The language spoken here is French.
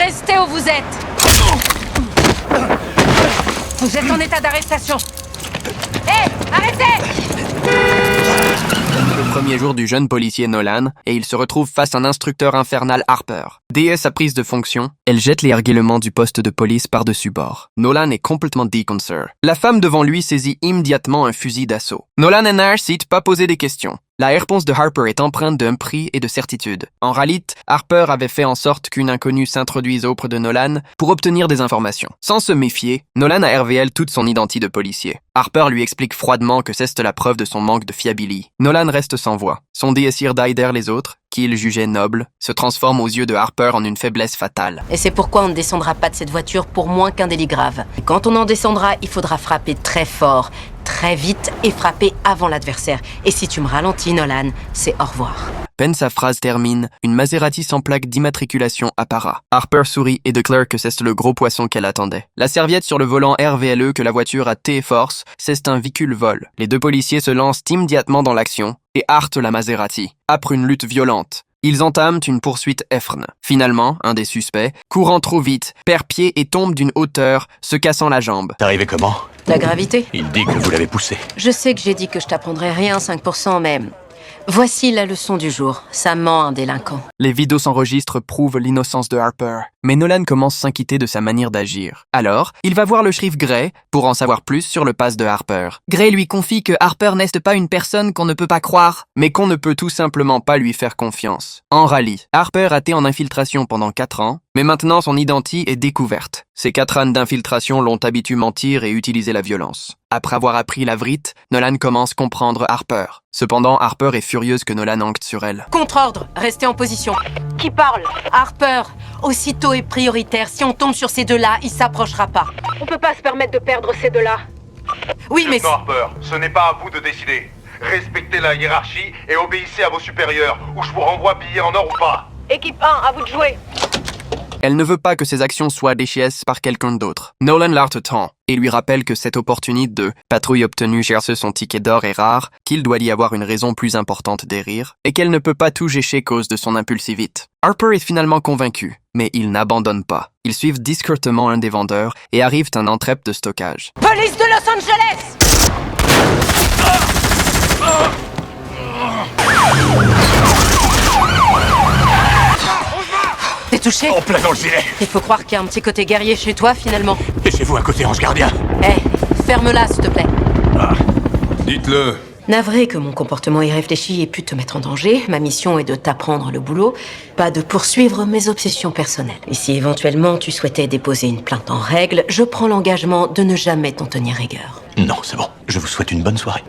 Restez où vous êtes. Vous êtes en état d'arrestation. Hé, arrêtez! Le premier jour du jeune policier Nolan, et il se retrouve face à un instructeur infernal Harper. Dès sa prise de fonction, elle jette les argulements du poste de police par-dessus bord. Nolan est complètement déconcerté. La femme devant lui saisit immédiatement un fusil d'assaut. Nolan et Nash citent pas poser des questions. La réponse de Harper est empreinte d'un prix et de certitude. En réalité, Harper avait fait en sorte qu'une inconnue s'introduise auprès de Nolan pour obtenir des informations. Sans se méfier, Nolan a révélé toute son identité de policier. Harper lui explique froidement que c'est la preuve de son manque de fiabilité. Nolan reste sans voix. Son désir d'aider les autres, qu'il jugeait noble, se transforme aux yeux de Harper en une faiblesse fatale. Et c'est pourquoi on ne descendra pas de cette voiture pour moins qu'un délit grave. Et quand on en descendra, il faudra frapper très fort, très vite et frapper avant l'adversaire. Et si tu me ralentis, Nolan, c'est au revoir. Peine sa phrase termine, une Maserati sans plaque d'immatriculation apparaît. Harper sourit et déclare que c'est le gros poisson qu'elle attendait. La serviette sur le volant RVLE que la voiture a T-Force, c'est un véhicule vol. Les deux policiers se lancent immédiatement dans l'action et hartent la Maserati. Après une lutte violente, ils entament une poursuite effrene. Finalement, un des suspects, courant trop vite, perd pied et tombe d'une hauteur, se cassant la jambe. T'es arrivé comment? La gravité? Il dit que vous l'avez poussé. Je sais que j'ai dit que je t'apprendrais rien, 5%, mais... Voici la leçon du jour. Ça ment un délinquant. Les vidéos s'enregistrent prouvent l'innocence de Harper, mais Nolan commence à s'inquiéter de sa manière d'agir. Alors, il va voir le shérif Gray pour en savoir plus sur le passe de Harper. Gray lui confie que Harper n'est pas une personne qu'on ne peut pas croire, mais qu'on ne peut tout simplement pas lui faire confiance. En rallye, Harper a été en infiltration pendant 4 ans, mais maintenant son identité est découverte. Ces 4 ans d'infiltration l'ont habitué à mentir et utiliser la violence. Après avoir appris la vérité, Nolan commence à comprendre Harper. Cependant, Harper est furieuse que Nolan enquête sur elle. Contre-ordre, restez en position. Qui parle? Harper. Aussitôt est prioritaire. Si on tombe sur ces deux-là, il s'approchera pas. On peut pas se permettre de perdre ces deux-là. Oui, mais... Lieutenant Harper, ce n'est pas à vous de décider. Respectez la hiérarchie et obéissez à vos supérieurs, ou je vous renvoie billets en or ou pas. Équipe 1, à vous de jouer. Elle ne veut pas que ses actions soient déchiées par quelqu'un d'autre. Nolan l'attend et lui rappelle que cette opportunité de patrouille obtenue chercher son ticket d'or est rare, qu'il doit y avoir une raison plus importante derrière, et qu'elle ne peut pas tout gâcher cause de son impulsivité. Harper est finalement convaincu, mais il n'abandonne pas. Ils suivent discrètement un des vendeurs et arrivent à un entrée de stockage. Police de Los Angeles! T'es touché? En plein dans le gilet. Il faut croire qu'il y a un petit côté guerrier chez toi, finalement. Et chez vous un côté ange gardien. Ferme-la, s'il te plaît. Dites-le. Navré que mon comportement irréfléchi ait pu te mettre en danger. Ma mission est de t'apprendre le boulot, pas de poursuivre mes obsessions personnelles. Et si éventuellement tu souhaitais déposer une plainte en règle, je prends l'engagement de ne jamais t'en tenir rigueur. Non, c'est bon. Je vous souhaite une bonne soirée.